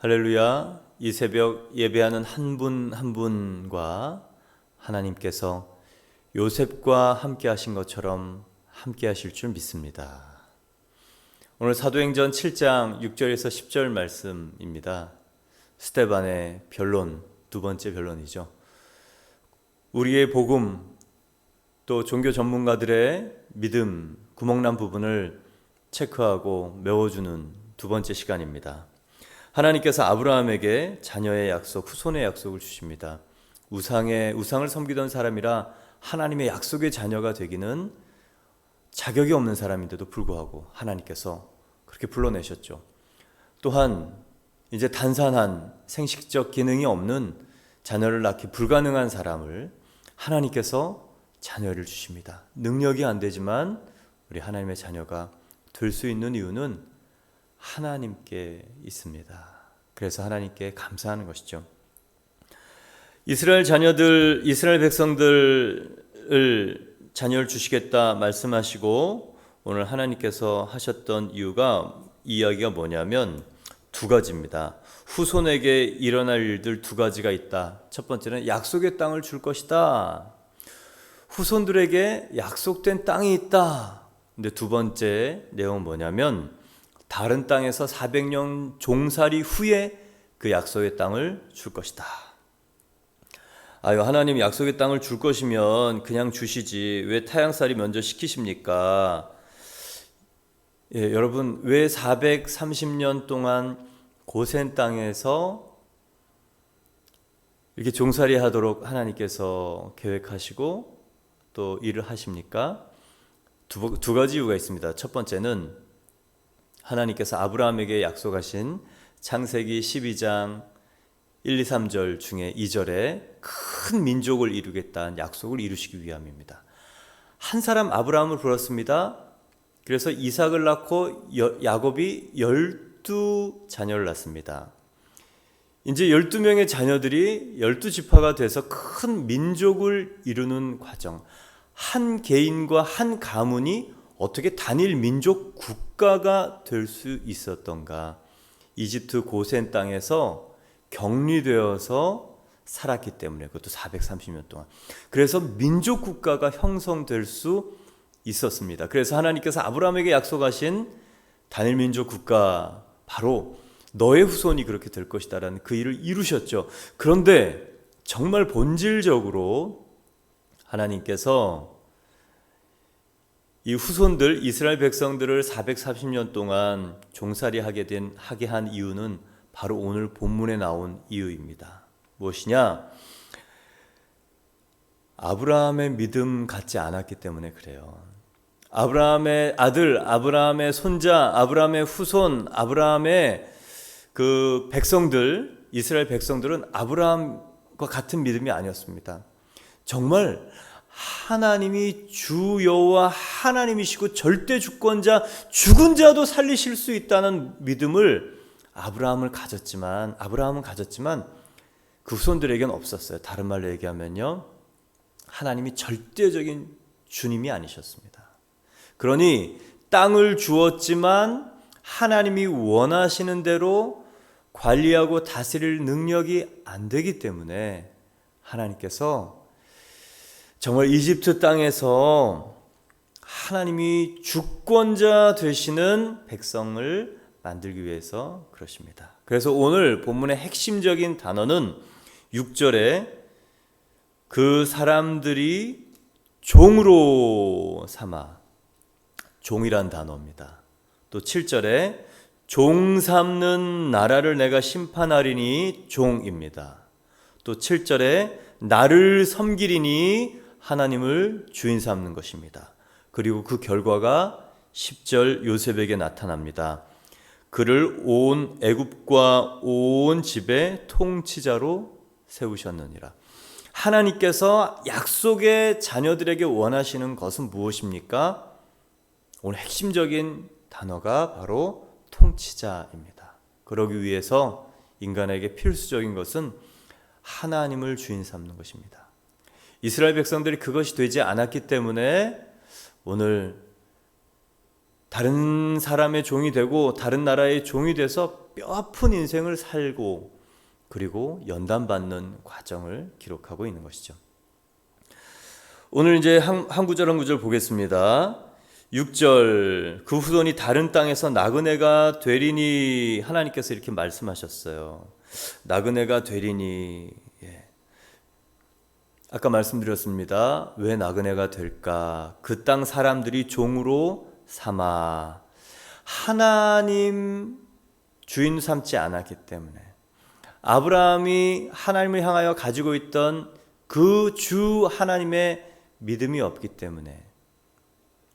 할렐루야. 이 새벽 예배하는 한 분 한 분과 하나님께서 요셉과 함께 하신 것처럼 함께 하실 줄 믿습니다. 오늘 사도행전 7장 6절에서 10절 말씀입니다. 스데반의 변론, 두 번째 변론이죠. 우리의 복음, 또 종교 전문가들의 믿음, 구멍난 부분을 체크하고 메워주는 두 번째 시간입니다. 하나님께서 아브라함에게 자녀의 약속, 후손의 약속을 주십니다. 우상을 섬기던 사람이라 하나님의 약속의 자녀가 되기는 자격이 없는 사람인데도 불구하고 하나님께서 그렇게 불러내셨죠. 또한 이제 단산한 생식적 기능이 없는 자녀를 낳기 불가능한 사람을 하나님께서 자녀를 주십니다. 능력이 안 되지만 우리 하나님의 자녀가 될 수 있는 이유는 하나님께 있습니다. 그래서 하나님께 감사하는 것이죠. 이스라엘 백성들을 자녀를 주시겠다 말씀하시고 오늘 하나님께서 하셨던 이야기가 뭐냐면 두 가지입니다. 후손에게 일어날 일들 두 가지가 있다. 첫 번째는 약속의 땅을 줄 것이다. 후손들에게 약속된 땅이 있다. 근데 두 번째 내용은 뭐냐면 다른 땅에서 400년 종살이 후에 그 약속의 땅을 줄 것이다. 하나님 약속의 땅을 줄 것이면 그냥 주시지 왜 타향살이 먼저 시키십니까? 여러분, 왜 430년 동안 고센 땅에서 이렇게 종살이 하도록 하나님께서 계획하시고 또 일을 하십니까? 두 가지 이유가 있습니다. 첫 번째는 하나님께서 아브라함에게 약속하신 창세기 12장 1, 2, 3절 중에 2절에 큰 민족을 이루겠다는 약속을 이루시기 위함입니다. 한 사람 아브라함을 불렀습니다. 그래서 이삭을 낳고 야곱이 12자녀를 낳습니다. 이제 12명의 자녀들이 12지파가 돼서 큰 민족을 이루는 과정, 한 개인과 한 가문이 어떻게 단일 민족 국가가 될 수 있었던가? 이집트 고센 땅에서 격리되어서 살았기 때문에, 그것도 430년 동안. 그래서 민족 국가가 형성될 수 있었습니다. 그래서 하나님께서 아브라함에게 약속하신 단일 민족 국가, 바로 너의 후손이 그렇게 될 것이다라는 그 일을 이루셨죠. 그런데 정말 본질적으로 하나님께서 이 후손들, 이스라엘 백성들을 430년 동안 종살이 하게 한 이유는 바로 오늘 본문에 나온 이유입니다. 무엇이냐? 아브라함의 믿음 같지 않았기 때문에 그래요. 아브라함의 아들, 아브라함의 손자, 아브라함의 후손, 아브라함의 그 백성들, 이스라엘 백성들은 아브라함과 같은 믿음이 아니었습니다. 정말 하나님이 주 여호와 하나님이시고 절대 주권자, 죽은 자도 살리실 수 있다는 믿음을 아브라함은 가졌지만 그 후손들에게는 없었어요. 다른 말로 얘기하면요, 하나님이 절대적인 주님이 아니셨습니다. 그러니 땅을 주었지만 하나님이 원하시는 대로 관리하고 다스릴 능력이 안 되기 때문에 하나님께서 정말 이집트 땅에서 하나님이 주권자 되시는 백성을 만들기 위해서 그러십니다. 그래서 오늘 본문의 핵심적인 단어는 6절에 그 사람들이 종으로 삼아, 종이란 단어입니다. 또 7절에 종 삼는 나라를 내가 심판하리니, 종입니다. 또 7절에 나를 섬기리니, 하나님을 주인 삼는 것입니다. 그리고 그 결과가 10절 요셉에게 나타납니다. 그를 온 애굽과 온 집의 통치자로 세우셨느니라. 하나님께서 약속의 자녀들에게 원하시는 것은 무엇입니까? 오늘 핵심적인 단어가 바로 통치자입니다. 그러기 위해서 인간에게 필수적인 것은 하나님을 주인 삼는 것입니다. 이스라엘 백성들이 그것이 되지 않았기 때문에 오늘 다른 사람의 종이 되고 다른 나라의 종이 돼서 뼈아픈 인생을 살고 그리고 연단받는 과정을 기록하고 있는 것이죠. 오늘 이제 한 구절 한 구절 보겠습니다. 6절, 그 후손이 다른 땅에서 나그네가 되리니, 하나님께서 이렇게 말씀하셨어요. 나그네가 되리니. 아까 말씀드렸습니다. 왜 나그네가 될까? 그 땅 사람들이 종으로 삼아 하나님 주인 삼지 않았기 때문에, 아브라함이 하나님을 향하여 가지고 있던 그 주 하나님의 믿음이 없기 때문에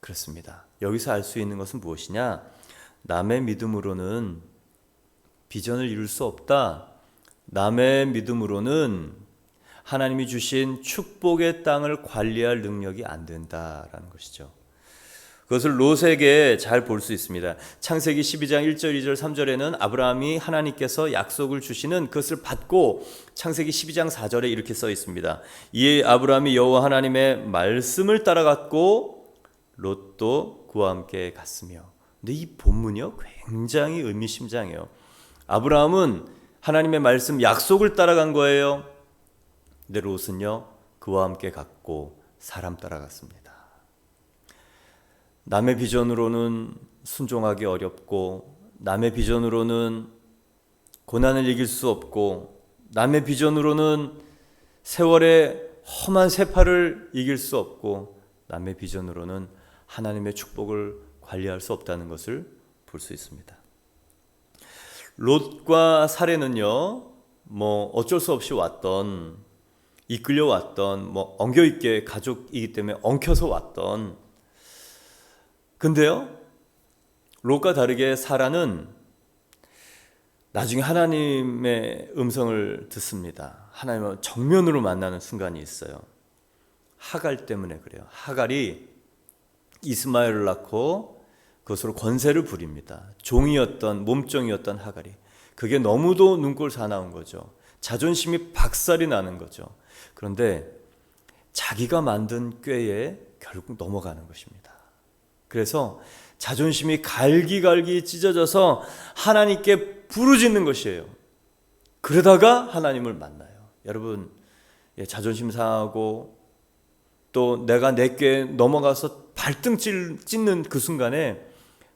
그렇습니다. 여기서 알 수 있는 것은 무엇이냐? 남의 믿음으로는 비전을 이룰 수 없다. 남의 믿음으로는 하나님이 주신 축복의 땅을 관리할 능력이 안 된다라는 것이죠. 그것을 롯에게 잘 볼 수 있습니다. 창세기 12장 1절, 2절, 3절에는 아브라함이 하나님께서 약속을 주시는 그것을 받고, 창세기 12장 4절에 이렇게 써 있습니다. 이에 아브라함이 여호와 하나님의 말씀을 따라갔고 롯도 그와 함께 갔으며. 근데 이 본문이요, 굉장히 의미심장해요. 아브라함은 하나님의 말씀, 약속을 따라간 거예요. 근데 롯은요, 그와 함께 갔고 사람 따라갔습니다. 남의 비전으로는 순종하기 어렵고, 남의 비전으로는 고난을 이길 수 없고, 남의 비전으로는 세월의 험한 세파를 이길 수 없고, 남의 비전으로는 하나님의 축복을 관리할 수 없다는 것을 볼 수 있습니다. 롯과 사례는요, 어쩔 수 없이 왔던, 이끌려 왔던, 엉겨있게 가족이기 때문에 엉켜서 왔던, 근데요, 롯과 다르게 사라는 나중에 하나님의 음성을 듣습니다. 하나님을 정면으로 만나는 순간이 있어요. 하갈 때문에 그래요. 하갈이 이스마엘을 낳고 그것으로 권세를 부립니다. 종이었던, 몸종이었던 하갈이. 그게 너무도 눈꼴 사나운 거죠. 자존심이 박살이 나는 거죠. 그런데 자기가 만든 꾀에 결국 넘어가는 것입니다. 그래서 자존심이 갈기갈기 찢어져서 하나님께 부르짖는 것이에요. 그러다가 하나님을 만나요. 여러분, 자존심 상하고 또 내가 내 꾀에 넘어가서 발등 찢는 그 순간에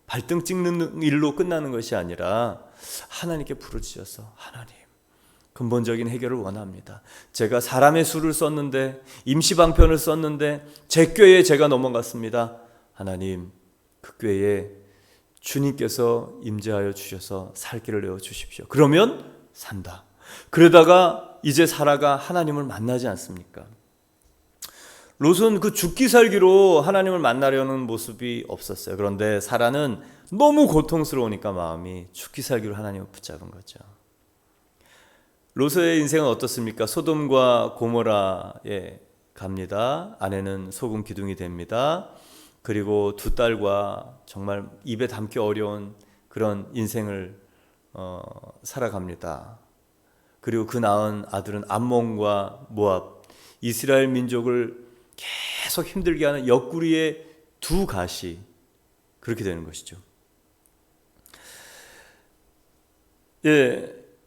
발등 찍는 일로 끝나는 것이 아니라 하나님께 부르짖어서, 하나님, 근본적인 해결을 원합니다. 제가 사람의 수를 썼는데, 임시방편을 썼는데 제 꾀에 제가 넘어갔습니다. 하나님, 그 꾀에 주님께서 임재하여 주셔서 살 길을 내어 주십시오. 그러면 산다. 그러다가 이제 사라가 하나님을 만나지 않습니까? 롯은 그 죽기 살기로 하나님을 만나려는 모습이 없었어요. 그런데 사라는 너무 고통스러우니까 마음이 죽기 살기로 하나님을 붙잡은 거죠. 롯의 인생은 어떻습니까? 소돔과 고모라에 갑니다. 아내는 소금 기둥이 됩니다. 그리고 두 딸과 정말 입에 담기 어려운 그런 인생을 살아갑니다. 그리고 그 낳은 아들은 암몬과 모압, 이스라엘 민족을 계속 힘들게 하는 옆구리의 두 가시, 그렇게 되는 것이죠.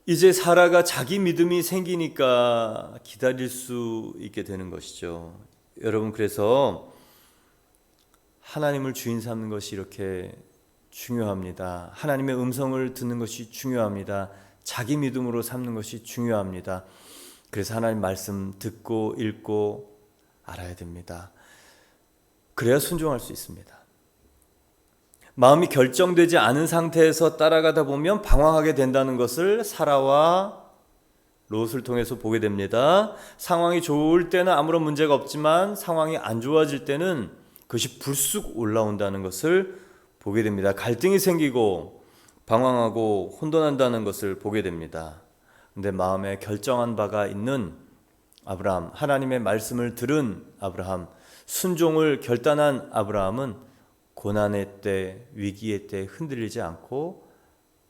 이제 사라가 자기 믿음이 생기니까 기다릴 수 있게 되는 것이죠. 여러분, 그래서 하나님을 주인 삼는 것이 이렇게 중요합니다. 하나님의 음성을 듣는 것이 중요합니다. 자기 믿음으로 삼는 것이 중요합니다. 그래서 하나님 말씀 듣고 읽고 알아야 됩니다. 그래야 순종할 수 있습니다. 마음이 결정되지 않은 상태에서 따라가다 보면 방황하게 된다는 것을 사라와 롯을 통해서 보게 됩니다. 상황이 좋을 때는 아무런 문제가 없지만 상황이 안 좋아질 때는 그것이 불쑥 올라온다는 것을 보게 됩니다. 갈등이 생기고 방황하고 혼돈한다는 것을 보게 됩니다. 그런데 마음에 결정한 바가 있는 아브라함, 하나님의 말씀을 들은 아브라함, 순종을 결단한 아브라함은 고난의 때, 위기의 때 흔들리지 않고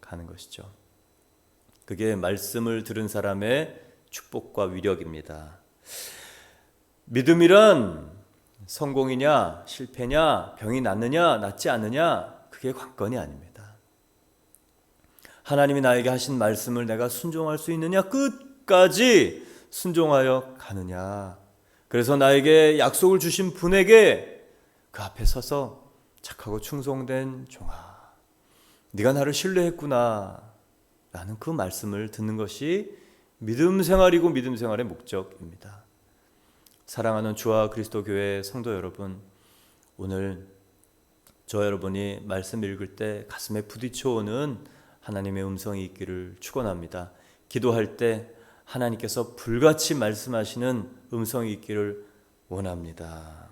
가는 것이죠. 그게 말씀을 들은 사람의 축복과 위력입니다. 믿음이란 성공이냐 실패냐 병이 낫느냐 낫지 않느냐 그게 관건이 아닙니다. 하나님이 나에게 하신 말씀을 내가 순종할 수 있느냐? 끝까지 순종하여 가느냐? 그래서 나에게 약속을 주신 분에게 그 앞에 서서 착하고 충성된 종아, 네가 나를 신뢰했구나 라는 그 말씀을 듣는 것이 믿음 생활이고 믿음 생활의 목적입니다. 사랑하는 주와 그리스도 교회 성도 여러분, 오늘 저 여러분이 말씀 읽을 때 가슴에 부딪혀오는 하나님의 음성이 있기를 축원합니다. 기도할 때 하나님께서 불같이 말씀하시는 음성이 있기를 원합니다.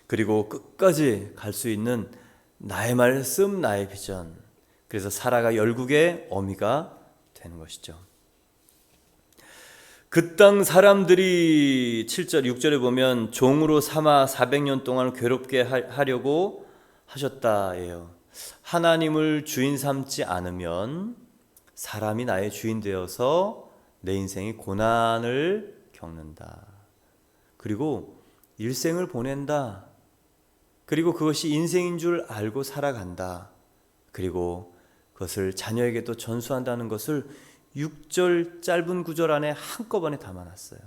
그리고 끝까지 갈 수 있는 나의 말씀, 나의 비전, 그래서 사라가 열국의 어미가 되는 것이죠. 그 땅 사람들이 7절 6절에 보면 종으로 삼아 400년 동안 괴롭게 하려고 하셨다예요. 하나님을 주인 삼지 않으면 사람이 나의 주인 되어서 내 인생이 고난을 겪는다. 그리고 일생을 보낸다. 그리고 그것이 인생인 줄 알고 살아간다. 그리고 그것을 자녀에게도 전수한다는 것을 6절 짧은 구절 안에 한꺼번에 담아놨어요.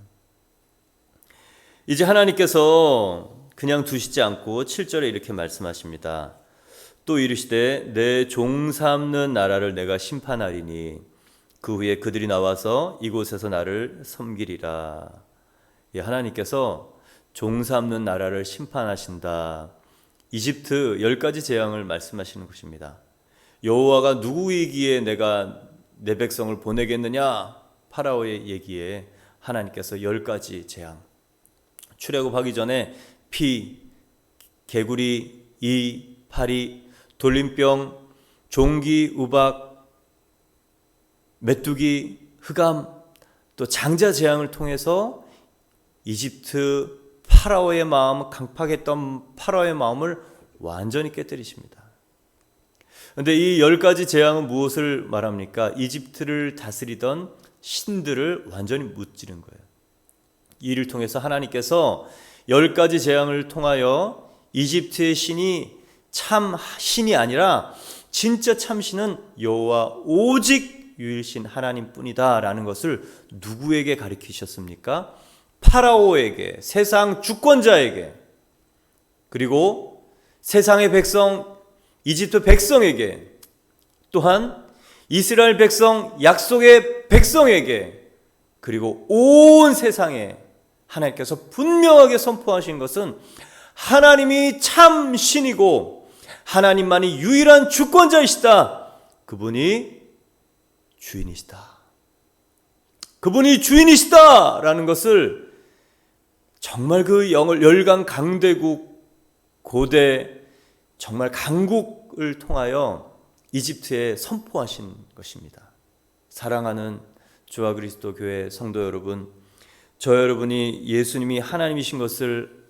이제 하나님께서 그냥 두시지 않고 7절에 이렇게 말씀하십니다. 또 이르시되 내 종 삼는 나라를 내가 심판하리니 그 후에 그들이 나와서 이곳에서 나를 섬기리라. 하나님께서 종 삼는 나라를 심판하신다. 이집트 10가지 재앙을 말씀하시는 것입니다. 여호와가 누구이기에 내가 내 백성을 보내겠느냐? 파라오의 얘기에 하나님께서 10가지 재앙, 출애굽하기 전에 피, 개구리, 이, 파리, 돌림병, 종기, 우박, 메뚜기, 흑암, 또 장자 재앙을 통해서 이집트 파라오의 마음, 강팍했던 파라오의 마음을 완전히 깨뜨리십니다. 그런데 이 10가지 재앙은 무엇을 말합니까? 이집트를 다스리던 신들을 완전히 무찌른 거예요. 이를 통해서 하나님께서 10가지 재앙을 통하여 이집트의 신이 참 신이 아니라 진짜 참 신은 여호와 오직 유일신 하나님뿐이다 라는 것을 누구에게 가르치셨습니까? 파라오에게, 세상 주권자에게, 그리고 세상의 백성 이집트 백성에게, 또한 이스라엘 백성 약속의 백성에게, 그리고 온 세상에 하나님께서 분명하게 선포하신 것은 하나님이 참 신이고 하나님만이 유일한 주권자이시다. 그분이 주인이시다. 그분이 주인이시다 라는 것을 정말 그 열강 강대국 고대 정말 강국을 통하여 이집트에 선포하신 것입니다. 사랑하는 주와 그리스도 교회 성도 여러분, 저 여러분이 예수님이 하나님이신 것을,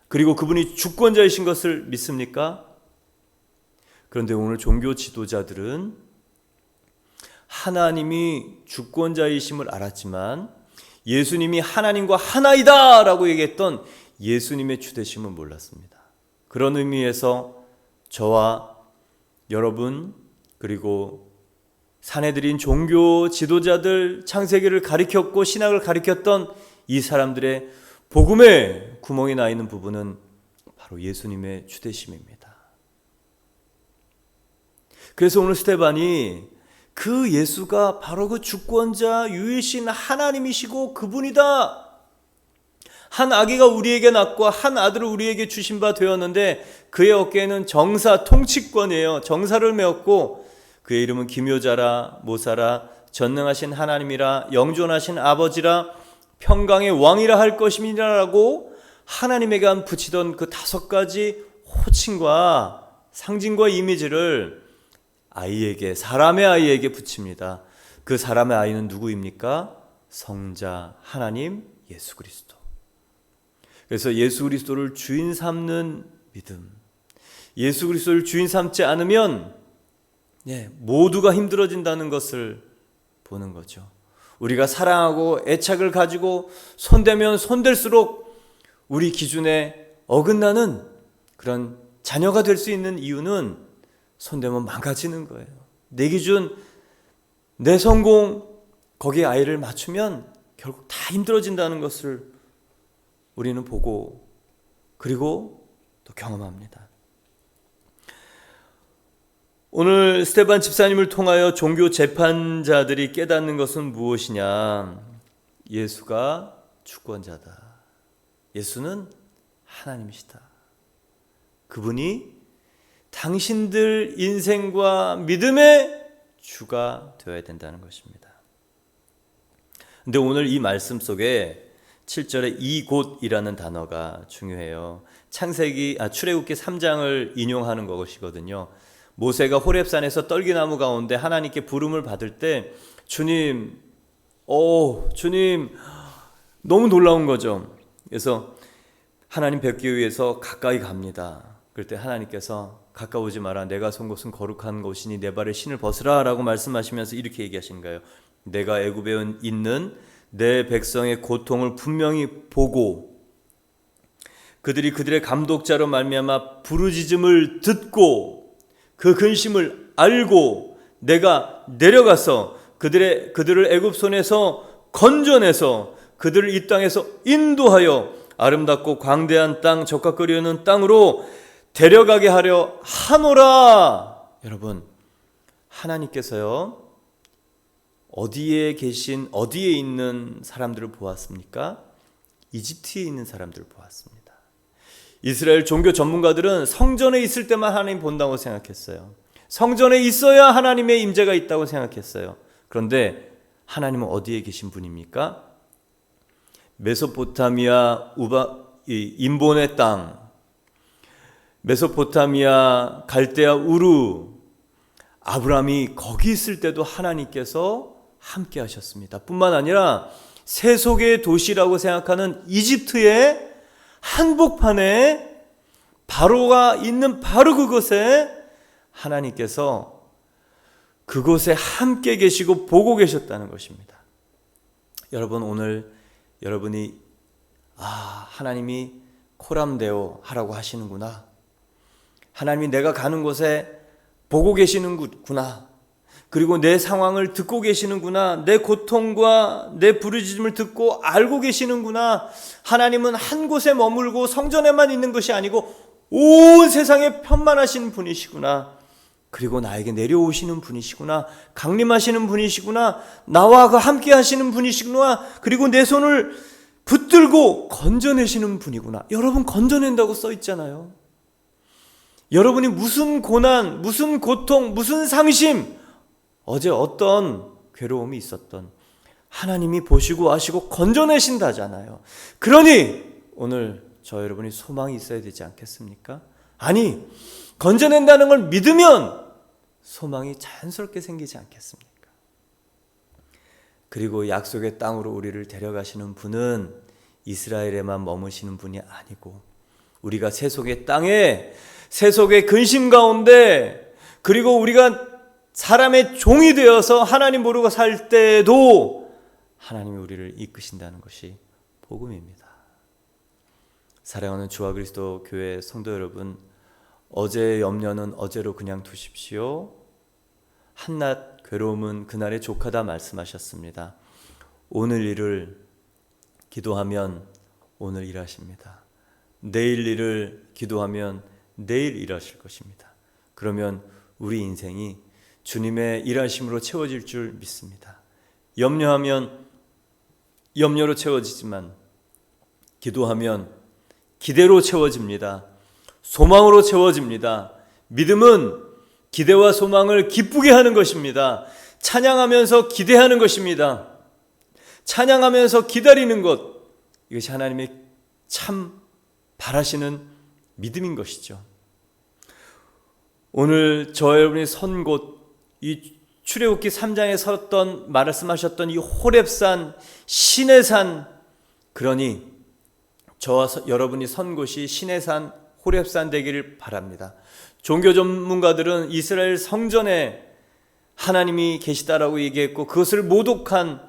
그리고 그분이 주권자이신 것을 믿습니까? 그런데 오늘 종교 지도자들은 하나님이 주권자이심을 알았지만 예수님이 하나님과 하나이다 라고 얘기했던 예수님의 주되심을 몰랐습니다. 그런 의미에서 저와 여러분, 그리고 사내들인 종교 지도자들, 창세기를 가르쳤고 신학을 가르쳤던 이 사람들의 복음에 구멍이 나 있는 부분은 바로 예수님의 주되심입니다. 그래서 오늘 스데반이 그 예수가 바로 그 주권자 유일신 하나님이시고 그분이다. 한 아기가 우리에게 낳고 한 아들을 우리에게 주신 바 되었는데 그의 어깨에는 정사, 통치권이에요. 정사를 메었고 그의 이름은 기묘자라, 모사라, 전능하신 하나님이라, 영존하신 아버지라, 평강의 왕이라 할 것임이라라고 하나님에게 붙이던 그 5가지 호칭과 상징과 이미지를 아이에게, 사람의 아이에게 붙입니다. 그 사람의 아이는 누구입니까? 성자 하나님 예수 그리스도. 그래서 예수 그리스도를 주인 삼는 믿음, 예수 그리스도를 주인 삼지 않으면 모두가 힘들어진다는 것을 보는 거죠. 우리가 사랑하고 애착을 가지고 손대면 손댈수록 우리 기준에 어긋나는 그런 자녀가 될 수 있는 이유는 손대면 망가지는 거예요. 내 기준 내 성공, 거기에 아이를 맞추면 결국 다 힘들어진다는 것을 우리는 보고 그리고 또 경험합니다. 오늘 스데반 집사님을 통하여 종교 재판자들이 깨닫는 것은 무엇이냐? 예수가 주권자다. 예수는 하나님이시다. 그분이 당신들 인생과 믿음의 주가 되어야 된다는 것입니다. 근데 오늘 이 말씀 속에 7절에 이곳이라는 단어가 중요해요. 출애굽기 3장을 인용하는 것이거든요. 모세가 호렙산에서 떨기나무 가운데 하나님께 부름을 받을 때 주님 너무 놀라운 거죠. 그래서 하나님 뵙기 위해서 가까이 갑니다. 그럴 때 하나님께서 가까우지 마라. 내가 선 곳은 거룩한 곳이니 내 발에 신을 벗으라 라고 말씀하시면서 이렇게 얘기하시는 거예요. 내가 애굽에 있는 내 백성의 고통을 분명히 보고 그들이 그들의 감독자로 말미암아 부르짖음을 듣고 그 근심을 알고 내가 내려가서 그들을 애굽 손에서 건져내서 그들을 이 땅에서 인도하여 아름답고 광대한 땅, 젖과 꿀이 흐르는 땅으로 데려가게 하려 하노라. 여러분, 하나님께서요 어디에 있는 사람들을 보았습니까? 이집트에 있는 사람들을 보았습니다. 이스라엘 종교 전문가들은 성전에 있을 때만 하나님 본다고 생각했어요. 성전에 있어야 하나님의 임재가 있다고 생각했어요. 그런데 하나님은 어디에 계신 분입니까? 메소포타미아 인본의 땅, 메소포타미아 갈대아 우르, 아브라함이 거기 있을 때도 하나님께서 함께 하셨습니다. 뿐만 아니라 세속의 도시라고 생각하는 이집트의 한복판에 바로가 있는 바로 그곳에 하나님께서 그곳에 함께 계시고 보고 계셨다는 것입니다. 여러분, 오늘 여러분이 하나님이 코람데오 하라고 하시는구나. 하나님이 내가 가는 곳에 보고 계시는구나. 그리고 내 상황을 듣고 계시는구나. 내 고통과 내 부르짖음을 듣고 알고 계시는구나. 하나님은 한 곳에 머물고 성전에만 있는 것이 아니고 온 세상에 편만하신 분이시구나. 그리고 나에게 내려오시는 분이시구나. 강림하시는 분이시구나. 나와 함께 하시는 분이시구나. 그리고 내 손을 붙들고 건져내시는 분이구나. 여러분, 건져낸다고 써 있잖아요. 여러분이 무슨 고난, 무슨 고통, 무슨 상심, 어제 어떤 괴로움이 있었던 하나님이 보시고 아시고 건져내신다잖아요. 그러니 오늘 저 여러분이 소망이 있어야 되지 않겠습니까? 아니, 건져낸다는 걸 믿으면 소망이 자연스럽게 생기지 않겠습니까? 그리고 약속의 땅으로 우리를 데려가시는 분은 이스라엘에만 머무시는 분이 아니고 우리가 세속의 땅에, 세속의 근심 가운데, 그리고 우리가 사람의 종이 되어서 하나님 모르고 살 때도 하나님이 우리를 이끄신다는 것이 복음입니다. 사랑하는 주와 그리스도 교회 성도 여러분, 어제의 염려는 어제로 그냥 두십시오. 한낱 괴로움은 그날의 족하다 말씀하셨습니다. 오늘 일을 기도하면 오늘 일하십니다. 내일 일을 기도하면 내일 일하실 것입니다. 그러면 우리 인생이 주님의 일하심으로 채워질 줄 믿습니다. 염려하면 염려로 채워지지만 기도하면 기대로 채워집니다. 소망으로 채워집니다. 믿음은 기대와 소망을 기쁘게 하는 것입니다. 찬양하면서 기대하는 것입니다. 찬양하면서 기다리는 것, 이것이 하나님의 참 바라시는 믿음인 것이죠. 오늘 저 여러분이 선 곳, 이 출애굽기 3장에 말씀하셨던 이 호렙산, 신의 산, 그러니 저와 여러분이 선 곳이 신의 산, 호렙산 되기를 바랍니다. 종교 전문가들은 이스라엘 성전에 하나님이 계시다라고 얘기했고 그것을 모독한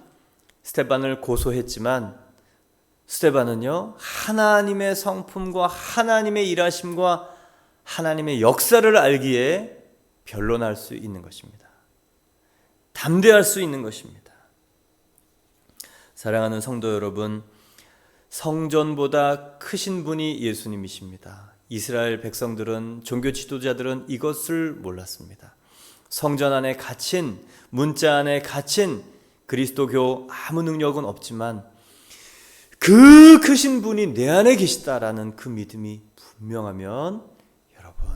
스데반을 고소했지만 스데반은요, 하나님의 성품과 하나님의 일하심과 하나님의 역사를 알기에 변론할 수 있는 것입니다. 담대할 수 있는 것입니다. 사랑하는 성도 여러분, 성전보다 크신 분이 예수님이십니다. 이스라엘 백성들은, 종교 지도자들은 이것을 몰랐습니다. 성전 안에 갇힌, 문자 안에 갇힌 그리스도교 아무 능력은 없지만 그 크신 분이 내 안에 계시다라는 그 믿음이 분명하면 여러분,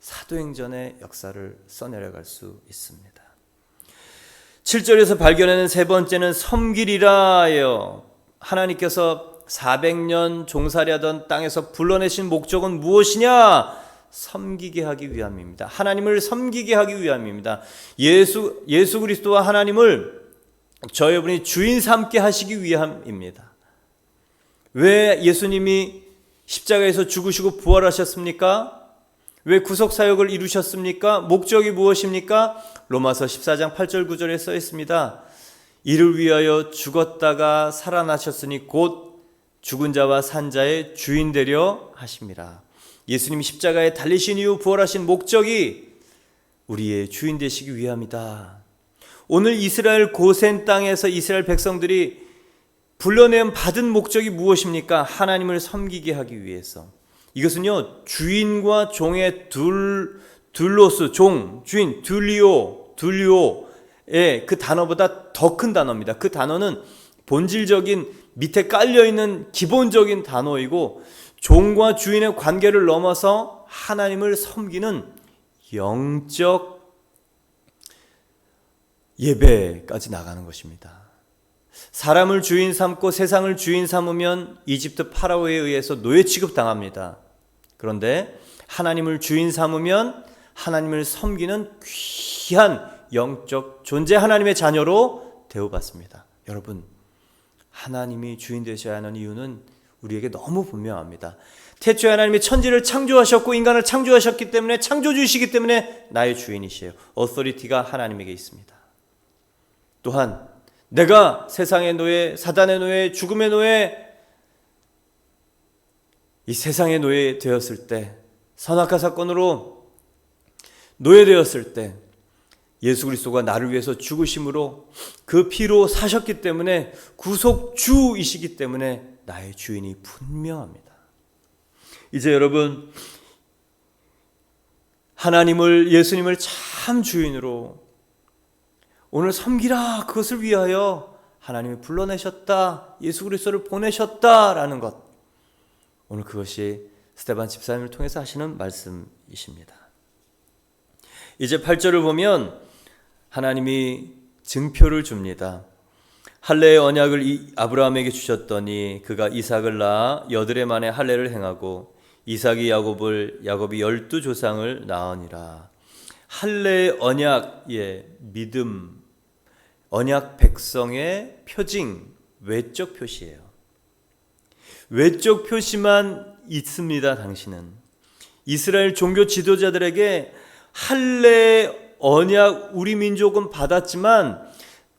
사도행전의 역사를 써내려갈 수 있습니다. 7절에서 발견하는 세 번째는 섬기리라예요. 하나님께서 400년 종살이하던 땅에서 불러내신 목적은 무엇이냐? 섬기게 하기 위함입니다. 하나님을 섬기게 하기 위함입니다. 예수 그리스도와 하나님을 저 여러분이 주인 삼게 하시기 위함입니다. 왜 예수님이 십자가에서 죽으시고 부활하셨습니까? 왜 구속사역을 이루셨습니까? 목적이 무엇입니까? 로마서 14장 8절 9절에 써 있습니다. 이를 위하여 죽었다가 살아나셨으니 곧 죽은 자와 산 자의 주인 되려 하심이라. 예수님이 십자가에 달리신 이후 부활하신 목적이 우리의 주인 되시기 위함이다. 오늘 이스라엘 고센 땅에서 이스라엘 백성들이 불러내음 받은 목적이 무엇입니까? 하나님을 섬기게 하기 위해서. 이것은요, 주인과 종의 둘로스, 종, 주인, 둘리오의 그 단어보다 더 큰 단어입니다. 그 단어는 본질적인 밑에 깔려있는 기본적인 단어이고, 종과 주인의 관계를 넘어서 하나님을 섬기는 영적 예배까지 나가는 것입니다. 사람을 주인 삼고 세상을 주인 삼으면 이집트 파라오에 의해서 노예 취급당합니다. 그런데 하나님을 주인 삼으면 하나님을 섬기는 귀한 영적 존재, 하나님의 자녀로 대우받습니다. 여러분, 하나님이 주인 되셔야 하는 이유는 우리에게 너무 분명합니다. 태초에 하나님이 천지를 창조하셨고 인간을 창조하셨기 때문에, 창조주이시기 때문에 나의 주인이시에요. 어서리티가 하나님에게 있습니다. 또한 내가 세상의 노예, 사단의 노예, 죽음의 노예, 이 세상의 노예 되었을 때, 선악과 사건으로 노예되었을 때 예수 그리스도가 나를 위해서 죽으심으로 그 피로 사셨기 때문에 구속주이시기 때문에 나의 주인이 분명합니다. 이제 여러분, 하나님을, 예수님을 참 주인으로 오늘 섬기라, 그것을 위하여 하나님이 불러내셨다, 예수 그리스도를 보내셨다라는 것, 오늘 그것이 스데반 집사님을 통해서 하시는 말씀이십니다. 이제 8절을 보면 하나님이 증표를 줍니다. 할례의 언약을 아브라함에게 주셨더니 그가 이삭을 낳아 여드레 만에 할례를 행하고 이삭이 야곱이 12조상을 낳으니라. 할례의 언약의 믿음, 언약 백성의 표징, 외적 표시예요. 외적 표시만 있습니다. 당신은 이스라엘 종교 지도자들에게 할례 언약 우리 민족은 받았지만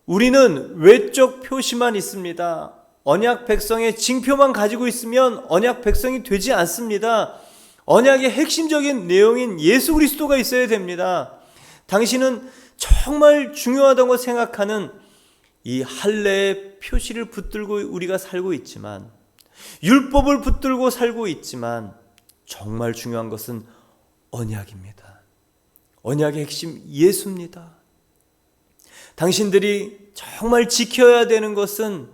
우리는 외적 표시만 있습니다. 언약 백성의 징표만 가지고 있으면 언약 백성이 되지 않습니다. 언약의 핵심적인 내용인 예수 그리스도가 있어야 됩니다. 당신은 정말 중요하다고 생각하는 이 할례의 표시를 붙들고 우리가 살고 있지만, 율법을 붙들고 살고 있지만, 정말 중요한 것은 언약입니다. 언약의 핵심 예수입니다. 당신들이 정말 지켜야 되는 것은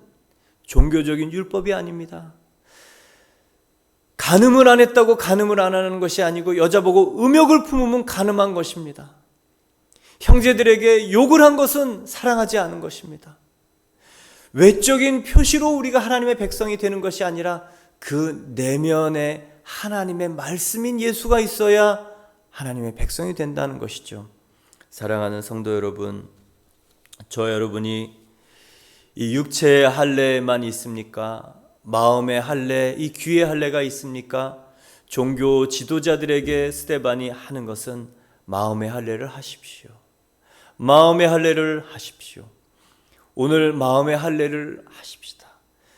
종교적인 율법이 아닙니다. 간음을 안 했다고 간음을 안 하는 것이 아니고, 여자 보고 음욕을 품으면 간음한 것입니다. 형제들에게 욕을 한 것은 사랑하지 않은 것입니다. 외적인 표시로 우리가 하나님의 백성이 되는 것이 아니라 그 내면에 하나님의 말씀인 예수가 있어야 하나님의 백성이 된다는 것이죠. 사랑하는 성도 여러분, 저 여러분이 이 육체의 할례만 있습니까? 마음의 할례, 이 귀의 할례가 있습니까? 종교 지도자들에게 스데반이 하는 것은 마음의 할례를 하십시오. 마음의 할례를 하십시오. 오늘 마음의 할례를 하십시다.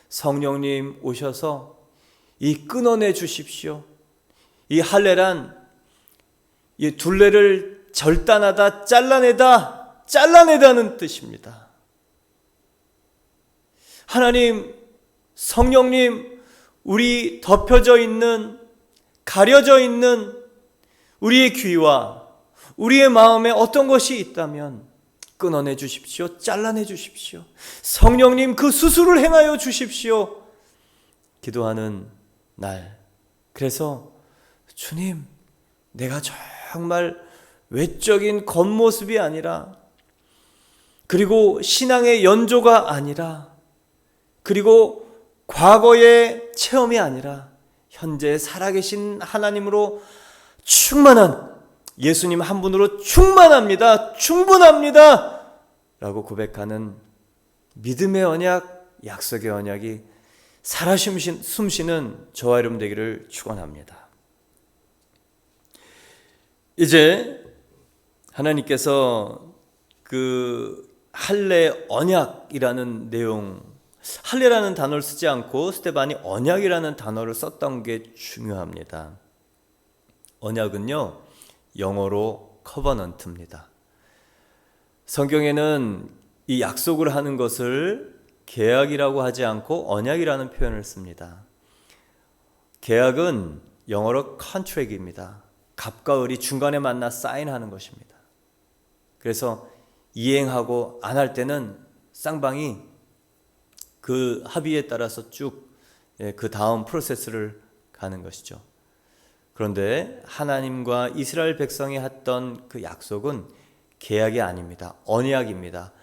성령님 오셔서 이 끊어내 주십시오. 이 할례란 이 둘레를 절단하다, 잘라내다, 잘라내다는 뜻입니다. 하나님, 성령님, 우리 덮여져 있는, 가려져 있는 우리의 귀와 우리의 마음에 어떤 것이 있다면 끊어내 주십시오. 잘라내 주십시오. 성령님, 그 수술을 행하여 주십시오. 기도하는 날, 그래서 주님, 내가 정말 외적인 겉모습이 아니라, 그리고 신앙의 연조가 아니라, 그리고 과거의 체험이 아니라 현재 살아계신 하나님으로 충만한, 예수님 한 분으로 충만합니다, 충분합니다 라고 고백하는 믿음의 언약, 약속의 언약이 살아 숨쉬는 저와 여러분 되기를 축원합니다. 이제 하나님께서 그 할례 언약이라는 내용, 할례라는 단어를 쓰지 않고 스데반이 언약이라는 단어를 썼던 게 중요합니다. 언약은요, 영어로 커버넌트입니다. 성경에는 이 약속을 하는 것을 계약이라고 하지 않고 언약이라는 표현을 씁니다. 계약은 영어로 컨트랙입니다. 갑과 을이 중간에 만나 사인하는 것입니다. 그래서 이행하고 안 할 때는 쌍방이 그 합의에 따라서 쭉 그 다음 프로세스를 가는 것이죠. 그런데 하나님과 이스라엘 백성이 했던 그 약속은 계약이 아닙니다. 언약입니다.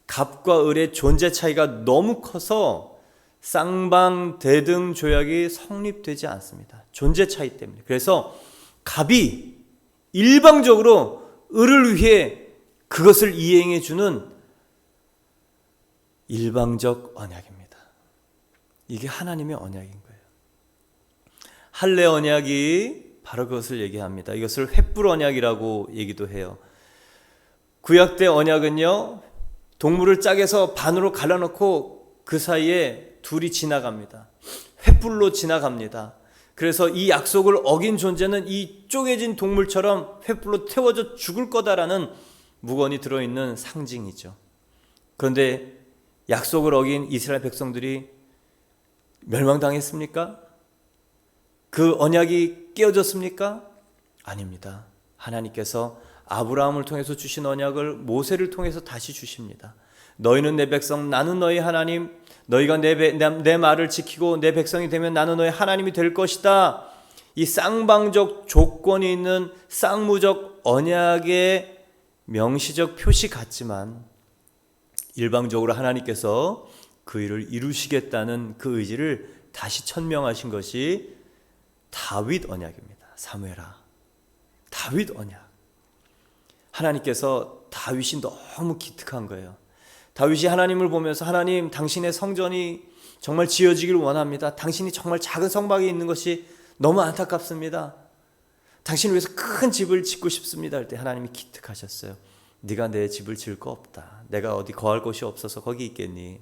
갑과 을의 존재 차이가 너무 커서 쌍방 대등 조약이 성립되지 않습니다. 존재 차이 때문에. 그래서 갑이 일방적으로 을을 위해 그것을 이행해 주는 일방적 언약입니다. 이게 하나님의 언약인 거예요. 할례 언약이 바로 그것을 얘기합니다. 이것을 횃불 언약이라고 얘기도 해요. 구약 때 언약은요, 동물을 짝에서 반으로 갈라놓고 그 사이에 둘이 지나갑니다. 횃불로 지나갑니다. 그래서 이 약속을 어긴 존재는 이 쪼개진 동물처럼 횃불로 태워져 죽을 거다라는 무건이 들어있는 상징이죠. 그런데 약속을 어긴 이스라엘 백성들이 멸망당했습니까? 그 언약이 깨어졌습니까? 아닙니다. 하나님께서 아브라함을 통해서 주신 언약을 모세를 통해서 다시 주십니다. 너희는 내 백성, 나는 너희 하나님, 너희가 내 말을 지키고 내 백성이 되면 나는 너희 하나님이 될 것이다. 이 쌍방적 조건이 있는 쌍무적 언약의 명시적 표시 같지만 일방적으로 하나님께서 그 일을 이루시겠다는 그 의지를 다시 천명하신 것이 다윗 언약입니다. 사무엘아, 다윗 언약. 하나님께서 다윗이 너무 기특한 거예요. 다윗이 하나님을 보면서 하나님, 당신의 성전이 정말 지어지기를 원합니다. 당신이 정말 작은 성막에 있는 것이 너무 안타깝습니다. 당신을 위해서 큰 집을 짓고 싶습니다. 할 때 하나님이 기특하셨어요. 네가 내 집을 지을 거 없다. 내가 어디 거할 곳이 없어서 거기 있겠니?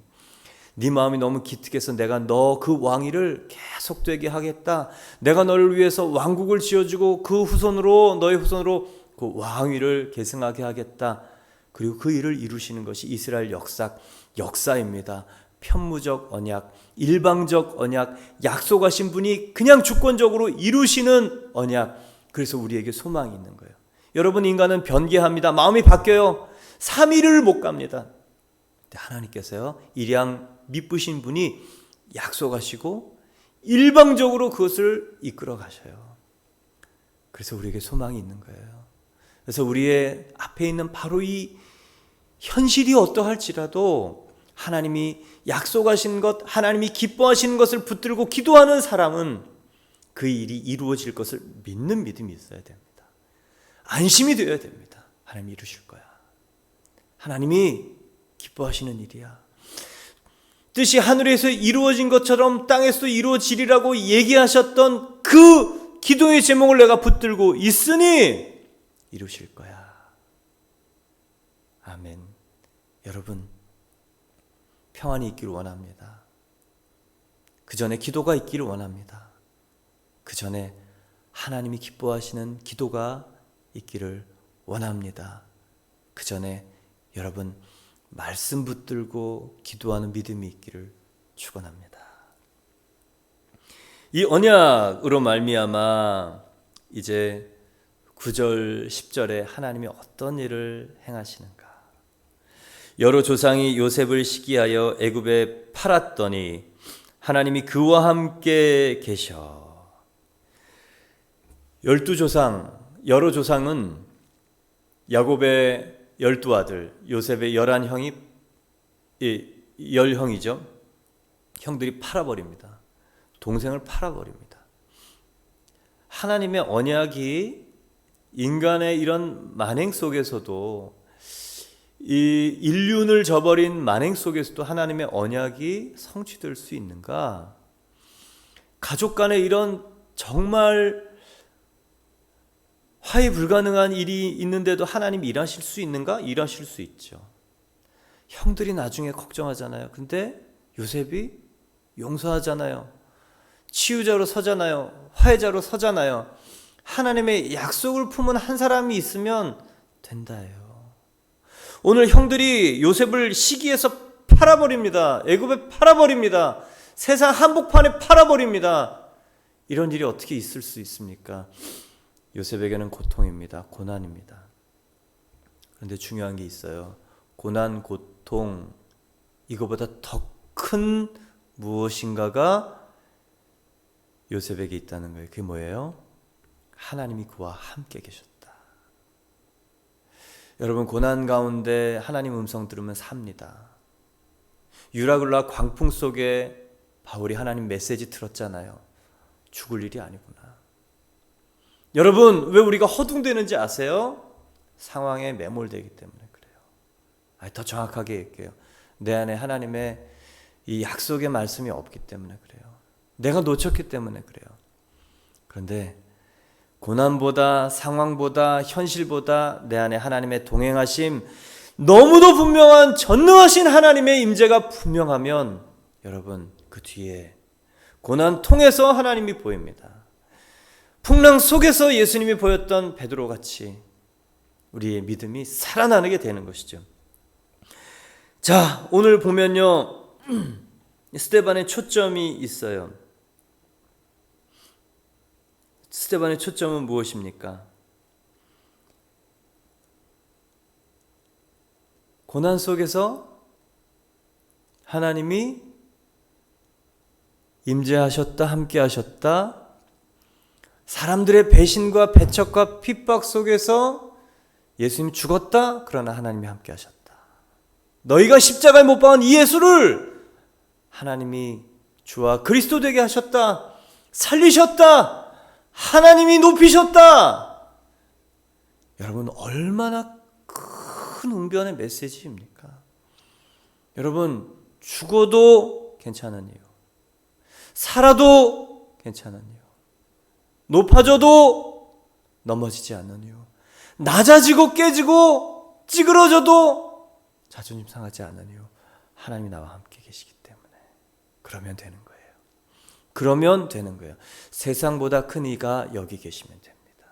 네 마음이 너무 기특해서 내가 너 그 왕위를 계속되게 하겠다. 내가 너를 위해서 왕국을 지어주고 그 후손으로, 너의 후손으로 그 왕위를 계승하게 하겠다. 그리고 그 일을 이루시는 것이 이스라엘 역사입니다. 편무적 언약, 일방적 언약, 약속하신 분이 그냥 주권적으로 이루시는 언약. 그래서 우리에게 소망이 있는 거예요. 여러분, 인간은 변개합니다. 마음이 바뀌어요. 3일을 못 갑니다. 근데 하나님께서요, 일양 미쁘신 분이 약속하시고 일방적으로 그것을 이끌어 가셔요. 그래서 우리에게 소망이 있는 거예요. 그래서 우리의 앞에 있는 바로 이 현실이 어떠할지라도 하나님이 약속하신 것, 하나님이 기뻐하시는 것을 붙들고 기도하는 사람은 그 일이 이루어질 것을 믿는 믿음이 있어야 됩니다. 안심이 되어야 됩니다. 하나님이 이루실 거야. 하나님이 기뻐하시는 일이야. 뜻이 하늘에서 이루어진 것처럼 땅에서도 이루어지리라고 얘기하셨던 그 기도의 제목을 내가 붙들고 있으니 이루실 거야. 아멘. 여러분, 평안이 있기를 원합니다. 그 전에 기도가 있기를 원합니다. 그 전에 하나님이 기뻐하시는 기도가 있기를 원합니다. 그 전에 여러분 말씀 붙들고 기도하는 믿음이 있기를 축원합니다. 이 언약으로 말미암아 이제 9절 10절에 하나님이 어떤 일을 행하시는가. 여러 조상이 요셉을 시기하여 애굽에 팔았더니 하나님이 그와 함께 계셔. 12조상, 여러 조상은 야곱의 12아들, 요셉의 11형이 10형이죠. 형들이 팔아버립니다. 동생을 팔아버립니다. 하나님의 언약이 인간의 이런 만행 속에서도, 이 인륜을 저버린 만행 속에서도 하나님의 언약이 성취될 수 있는가? 가족 간에 이런 정말 화해 불가능한 일이 있는데도 하나님이 일하실 수 있는가? 일하실 수 있죠. 형들이 나중에 걱정하잖아요. 근데 요셉이 용서하잖아요. 치유자로 서잖아요. 화해자로 서잖아요. 하나님의 약속을 품은 한 사람이 있으면 된다예요. 오늘 형들이 요셉을 시기해서 팔아버립니다. 애굽에 팔아버립니다. 세상 한복판에 팔아버립니다. 이런 일이 어떻게 있을 수 있습니까? 요셉에게는 고통입니다. 고난입니다. 그런데 중요한 게 있어요. 고난, 고통, 이거보다 더 큰 무엇인가가 요셉에게 있다는 거예요. 그게 뭐예요? 하나님이 그와 함께 계셨다. 여러분, 고난 가운데 하나님 음성 들으면 삽니다. 유라굴라 광풍 속에 바울이 하나님 메시지 들었잖아요. 죽을 일이 아니구나. 여러분, 왜 우리가 허둥대는지 아세요? 상황에 매몰되기 때문에 그래요. 더 정확하게 얘기해요. 내 안에 하나님의 이 약속의 말씀이 없기 때문에 그래요. 내가 놓쳤기 때문에 그래요. 그런데 고난보다, 상황보다, 현실보다 내 안에 하나님의 동행하심, 너무도 분명한 전능하신 하나님의 임재가 분명하면 여러분, 그 뒤에 고난 통해서 하나님이 보입니다. 풍랑 속에서 예수님이 보였던 베드로같이 우리의 믿음이 살아나게 되는 것이죠. 자, 오늘 보면요, 스데반의 초점이 있어요. 스데반의 초점은 무엇입니까? 고난 속에서 하나님이 임재하셨다, 함께 하셨다. 사람들의 배신과 배척과 핍박 속에서 예수님이 죽었다. 그러나 하나님이 함께 하셨다. 너희가 십자가에 못 박은 이 예수를 하나님이 주와 그리스도 되게 하셨다. 살리셨다. 하나님이 높이셨다. 여러분, 얼마나 큰 웅변의 메시지입니까? 여러분, 죽어도 괜찮은 이유, 살아도 괜찮은 이유, 높아져도 넘어지지 않는 이유, 낮아지고 깨지고 찌그러져도 자존심 상하지 않는 이유, 하나님이 나와 함께 계시기 때문에. 그러면 되는 거예요. 그러면 되는 거예요. 세상보다 큰 이가 여기 계시면 됩니다.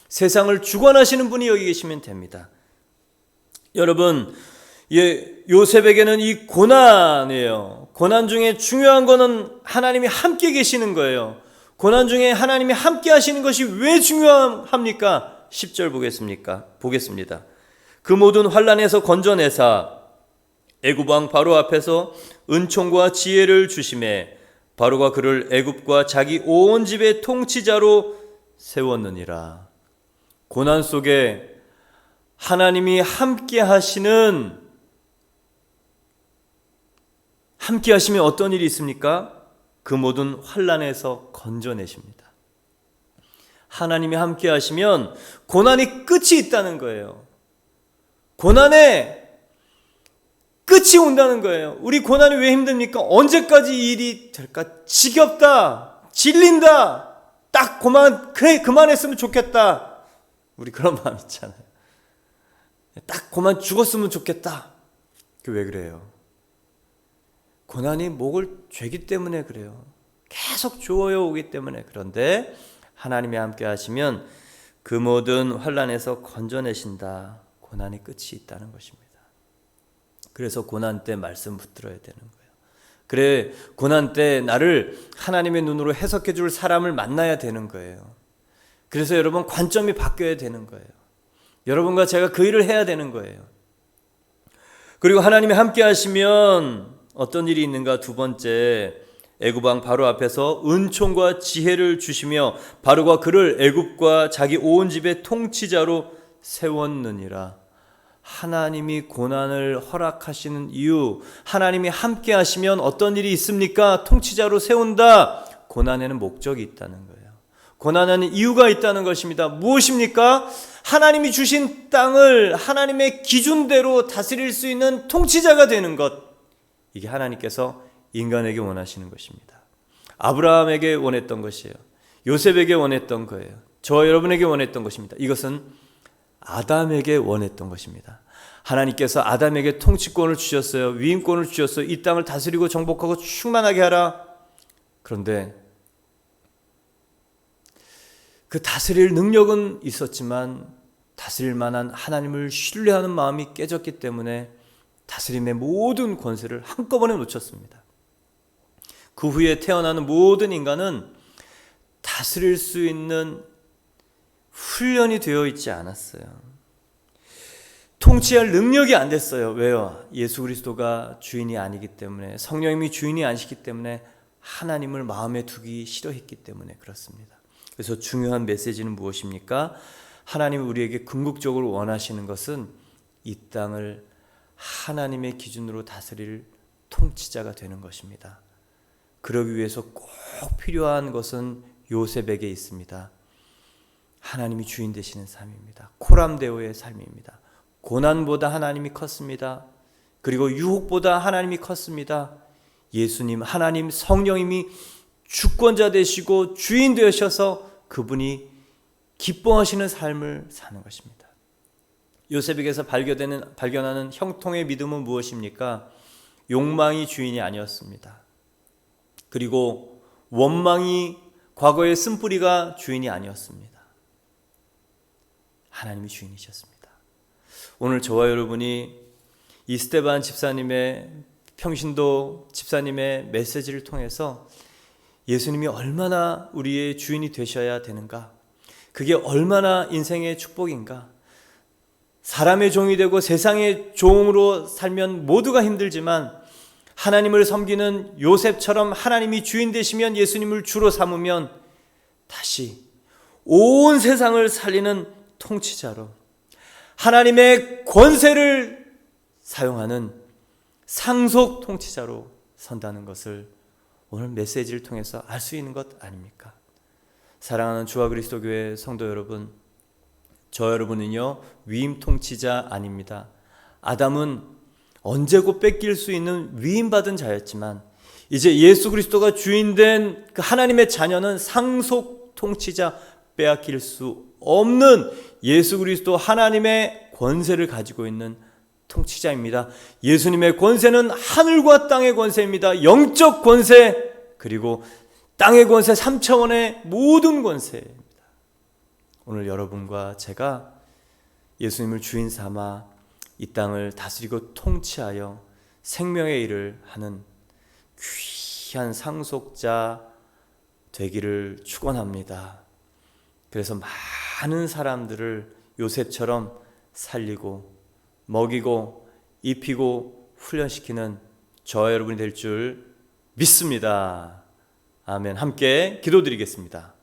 세상을 주관하시는 분이 여기 계시면 됩니다. 여러분, 요셉에게는 이 고난이에요. 고난 중에 중요한 거는 하나님이 함께 계시는 거예요. 고난 중에 하나님이 함께 하시는 것이 왜 중요합니까? 10절 보겠습니다. 그 모든 환난에서 건져내사 애굽 왕 바로 앞에서 은총과 지혜를 주심에 바로가 그를 애굽과 자기 온 집의 통치자로 세웠느니라. 고난 속에 하나님이 함께 하시면 어떤 일이 있습니까? 그 모든 환난에서 건져내십니다. 하나님이 함께 하시면 고난이 끝이 있다는 거예요. 고난에 끝이 온다는 거예요. 우리 고난이 왜 힘듭니까? 언제까지 이 일이 될까? 지겹다, 질린다, 딱 그만했으면 좋겠다. 우리 그런 마음 있잖아요. 딱 그만 죽었으면 좋겠다. 왜 그래요? 고난이 목을 죄기 때문에 그래요. 계속 조어요 오기 때문에. 그런데 하나님이 함께 하시면 그 모든 환난에서 건져내신다. 고난의 끝이 있다는 것입니다. 그래서 고난 때 말씀 붙들어야 되는 거예요. 그래, 고난 때 나를 하나님의 눈으로 해석해 줄 사람을 만나야 되는 거예요. 그래서 여러분 관점이 바뀌어야 되는 거예요. 여러분과 제가 그 일을 해야 되는 거예요. 그리고 하나님이 함께 하시면 어떤 일이 있는가? 두 번째, 애굽 왕 바로 앞에서 은총과 지혜를 주시며 바로가 그를 애굽과 자기 온 집의 통치자로 세웠느니라. 하나님이 고난을 허락하시는 이유, 하나님이 함께 하시면 어떤 일이 있습니까? 통치자로 세운다. 고난에는 목적이 있다는 거예요. 고난에는 이유가 있다는 것입니다. 무엇입니까? 하나님이 주신 땅을 하나님의 기준대로 다스릴 수 있는 통치자가 되는 것. 이게 하나님께서 인간에게 원하시는 것입니다. 아브라함에게 원했던 것이에요. 요셉에게 원했던 거예요. 저와 여러분에게 원했던 것입니다. 이것은 아담에게 원했던 것입니다. 하나님께서 아담에게 통치권을 주셨어요. 위임권을 주셨어요. 이 땅을 다스리고 정복하고 충만하게 하라. 그런데 그 다스릴 능력은 있었지만 다스릴 만한 하나님을 신뢰하는 마음이 깨졌기 때문에 다스림의 모든 권세를 한꺼번에 놓쳤습니다. 그 후에 태어나는 모든 인간은 다스릴 수 있는 훈련이 되어 있지 않았어요. 통치할 능력이 안 됐어요. 왜요? 예수 그리스도가 주인이 아니기 때문에, 성령님이 주인이 아니시기 때문에, 하나님을 마음에 두기 싫어했기 때문에 그렇습니다. 그래서 중요한 메시지는 무엇입니까? 하나님이 우리에게 궁극적으로 원하시는 것은 이 땅을 하나님의 기준으로 다스릴 통치자가 되는 것입니다. 그러기 위해서 꼭 필요한 것은 요셉에게 있습니다. 하나님이 주인 되시는 삶입니다. 코람데오의 삶입니다. 고난보다 하나님이 컸습니다. 그리고 유혹보다 하나님이 컸습니다. 예수님, 하나님 성령님이 주권자 되시고 주인 되셔서 그분이 기뻐하시는 삶을 사는 것입니다. 요셉에게서 발견하는 형통의 믿음은 무엇입니까? 욕망이 주인이 아니었습니다. 그리고 원망이, 과거의 쓴뿌리가 주인이 아니었습니다. 하나님이 주인이셨습니다. 오늘 저와 여러분이 이 스데반 집사님의, 평신도 집사님의 메시지를 통해서 예수님이 얼마나 우리의 주인이 되셔야 되는가, 그게 얼마나 인생의 축복인가, 사람의 종이 되고 세상의 종으로 살면 모두가 힘들지만 하나님을 섬기는 요셉처럼 하나님이 주인 되시면, 예수님을 주로 삼으면 다시 온 세상을 살리는 통치자로, 하나님의 권세를 사용하는 상속 통치자로 선다는 것을 오늘 메시지를 통해서 알 수 있는 것 아닙니까? 사랑하는 주와 그리스도 교회 성도 여러분, 저 여러분은요 위임 통치자 아닙니다. 아담은 언제고 뺏길 수 있는 위임받은 자였지만 이제 예수 그리스도가 주인된 그 하나님의 자녀는 상속 통치자, 빼앗길 수 없는 예수 그리스도 하나님의 권세를 가지고 있는 통치자입니다. 예수님의 권세는 하늘과 땅의 권세입니다. 영적 권세, 그리고 땅의 권세, 3차원의 모든 권세입니다. 오늘 여러분과 제가 예수님을 주인 삼아 이 땅을 다스리고 통치하여 생명의 일을 하는 귀한 상속자 되기를 축원합니다. 그래서 많은 사람들을 요셉처럼 살리고 먹이고 입히고 훈련시키는 저와 여러분이 될 줄 믿습니다. 아멘. 함께 기도드리겠습니다.